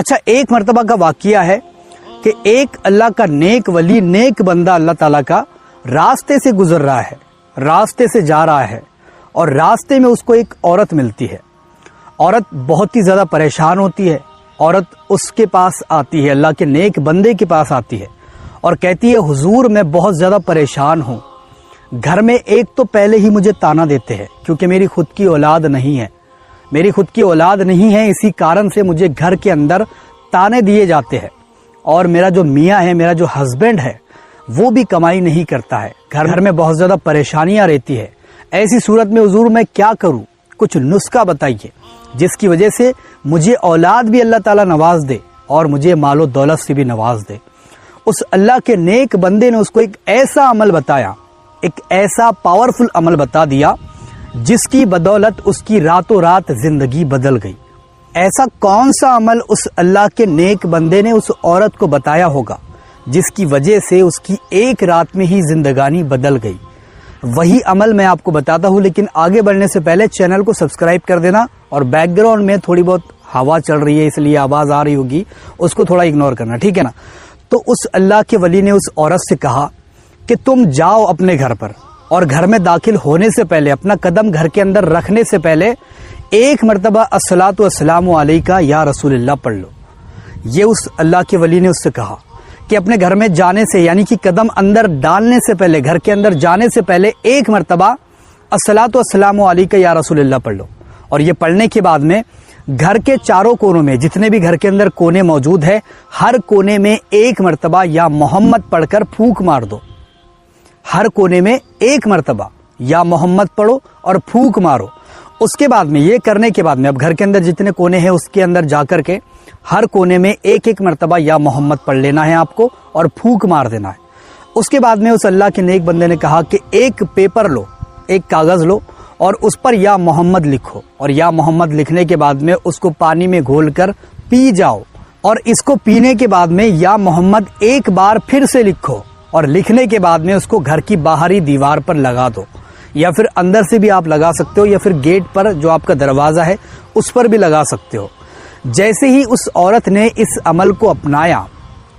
اچھا، ایک مرتبہ کا واقعہ ہے کہ ایک اللہ کا نیک ولی، نیک بندہ اللہ تعالیٰ کا راستے سے گزر رہا ہے، راستے سے جا رہا ہے، اور راستے میں اس کو ایک عورت ملتی ہے۔ عورت بہت ہی زیادہ پریشان ہوتی ہے۔ عورت اس کے پاس آتی ہے، اللہ کے نیک بندے کے پاس آتی ہے اور کہتی ہے حضور میں بہت زیادہ پریشان ہوں، گھر میں ایک تو پہلے ہی مجھے تانا دیتے ہیں کیونکہ میری خود کی اولاد نہیں ہے، میری خود کی اولاد نہیں ہے، اسی کارن سے مجھے گھر کے اندر تانے دیے جاتے ہیں، اور میرا جو میاں ہے، میرا جو ہسبینڈ ہے، وہ بھی کمائی نہیں کرتا ہے، گھر میں بہت زیادہ پریشانیاں رہتی ہے۔ ایسی صورت میں حضور میں کیا کروں؟ کچھ نسخہ بتائیے جس کی وجہ سے مجھے اولاد بھی اللہ تعالیٰ نواز دے اور مجھے مال و دولت سے بھی نواز دے۔ اس اللہ کے نیک بندے نے اس کو ایک ایسا عمل بتایا، ایک ایسا پاورفل عمل بتا دیا جس کی بدولت اس کی راتوں رات زندگی بدل گئی۔ ایسا کون سا عمل اس اللہ کے نیک بندے نے اس عورت کو بتایا ہوگا جس کی وجہ سے اس کی ایک رات میں ہی زندگانی بدل گئی؟ وہی عمل میں آپ کو بتاتا ہوں، لیکن آگے بڑھنے سے پہلے چینل کو سبسکرائب کر دینا، اور بیک گراؤنڈ میں تھوڑی بہت ہوا چل رہی ہے اس لیے آواز آ رہی ہوگی، اس کو تھوڑا اگنور کرنا، ٹھیک ہے نا؟ تو اس اللہ کے ولی نے اس عورت سے کہا کہ تم جاؤ اپنے گھر پر، اور گھر میں داخل ہونے سے پہلے، اپنا قدم گھر کے اندر رکھنے سے پہلے ایک مرتبہ الصلاۃ والسلام علیکہ یا رسول اللہ پڑھ لو۔ یہ اس اللہ کے ولی نے اس سے کہا کہ اپنے گھر میں جانے سے، یعنی کہ قدم اندر ڈالنے سے پہلے، گھر کے اندر جانے سے پہلے ایک مرتبہ الصلاۃ والسلام علیکہ یا رسول اللہ پڑھ لو، اور یہ پڑھنے کے بعد میں گھر کے چاروں کونوں میں، جتنے بھی گھر کے اندر کونے موجود ہے، ہر کونے میں ایک مرتبہ یا محمد پڑھ کر پھونک مار دو۔ ہر کونے میں ایک مرتبہ یا محمد پڑھو اور پھونک مارو۔ اس کے بعد میں، یہ کرنے کے بعد میں، اب گھر کے اندر جتنے کونے ہیں اس کے اندر جا کر کے ہر کونے میں ایک ایک مرتبہ یا محمد پڑھ لینا ہے آپ کو، اور پھونک مار دینا ہے۔ اس کے بعد میں اس اللہ کے نیک بندے نے کہا کہ ایک پیپر لو، ایک کاغذ لو، اور اس پر یا محمد لکھو، اور یا محمد لکھنے کے بعد میں اس کو پانی میں گھول کر پی جاؤ، اور اس کو پینے کے بعد میں یا محمد ایک بار پھر سے لکھو، اور لکھنے کے بعد میں اس کو گھر کی باہری دیوار پر لگا دو، یا پھر اندر سے بھی آپ لگا سکتے ہو، یا پھر گیٹ پر جو آپ کا دروازہ ہے اس پر بھی لگا سکتے ہو۔ جیسے ہی اس عورت نے اس عمل کو اپنایا،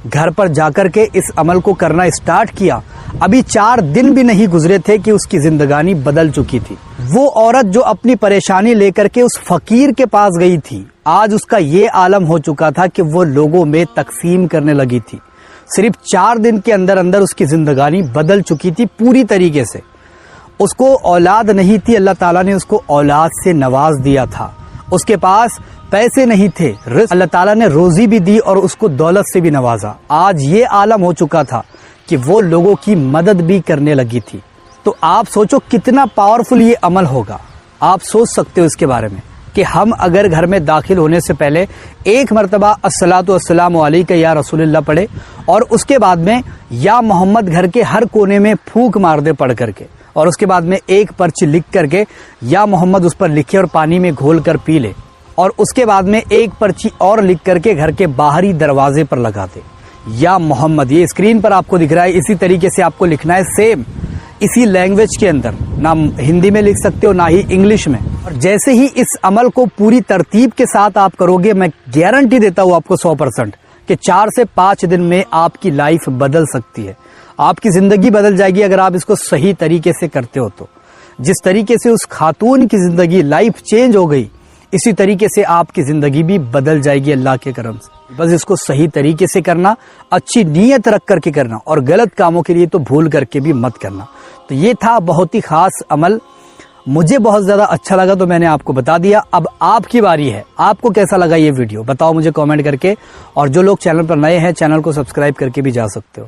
گھر پر جا کر کے اس عمل کو کرنا اسٹارٹ کیا، ابھی 4 دن بھی نہیں گزرے تھے کہ اس کی زندگانی بدل چکی تھی۔ وہ عورت جو اپنی پریشانی لے کر کے اس فقیر کے پاس گئی تھی، آج اس کا یہ عالم ہو چکا تھا کہ وہ لوگوں میں تقسیم کرنے لگی تھی۔ صرف 4 دن کے اندر اندر اس کی زندگانی بدل چکی تھی پوری طریقے سے۔ اس کو اولاد نہیں تھی، اللہ تعالیٰ نے اس کو اولاد سے نواز دیا تھا۔ اس کے پاس پیسے نہیں تھے، اللہ تعالیٰ نے روزی بھی دی اور اس کو دولت سے بھی نوازا۔ آج یہ عالم ہو چکا تھا کہ وہ لوگوں کی مدد بھی کرنے لگی تھی۔ تو آپ سوچو کتنا پاورفل یہ عمل ہوگا۔ آپ سوچ سکتے ہو اس کے بارے میں کہ ہم اگر گھر میں داخل ہونے سے پہلے ایک مرتبہ الصلاۃ والسلام علیکہ یا رسول اللہ پڑھے، اور اس کے بعد میں یا محمد گھر کے ہر کونے میں پھونک مار دے پڑھ کر کے، اور اس کے بعد میں ایک پرچی لکھ کر کے یا محمد اس پر لکھے اور پانی میں گھول کر پی لے، اور اس کے بعد میں ایک پرچی اور لکھ کر کے گھر کے باہری دروازے پر لگا دے یا محمد۔ یہ اسکرین پر آپ کو دکھ رہا ہے، اسی طریقے سے آپ کو لکھنا ہے، سیم اسی لینگویج کے اندر، نہ ہندی میں لکھ سکتے ہو نہ ہی انگلش میں۔ اور جیسے ہی اس عمل کو پوری ترتیب کے ساتھ آپ کرو گے، میں گارنٹی دیتا ہوں آپ کو 100% کہ 4 سے 5 دن میں آپ کی لائف بدل سکتی ہے، آپ کی زندگی بدل جائے گی اگر آپ اس کو صحیح طریقے سے کرتے ہو تو۔ جس طریقے سے اس خاتون کی زندگی لائف چینج ہو گئی، اسی طریقے سے آپ کی زندگی بھی بدل جائے گی اللہ کے کرم سے۔ بس اس کو صحیح طریقے سے کرنا، اچھی نیت رکھ کر کے کرنا، اور غلط کاموں کے لیے تو بھول کر کے بھی مت کرنا۔ تو یہ تھا بہت ہی خاص عمل، مجھے بہت زیادہ اچھا لگا تو میں نے آپ کو بتا دیا۔ اب آپ کی باری ہے، آپ کو کیسا لگا یہ ویڈیو بتاؤ مجھے کامنٹ کر کے، اور جو لوگ چینل پر نئے ہیں چینل کو سبسکرائب کر کے بھی جا سکتے ہو۔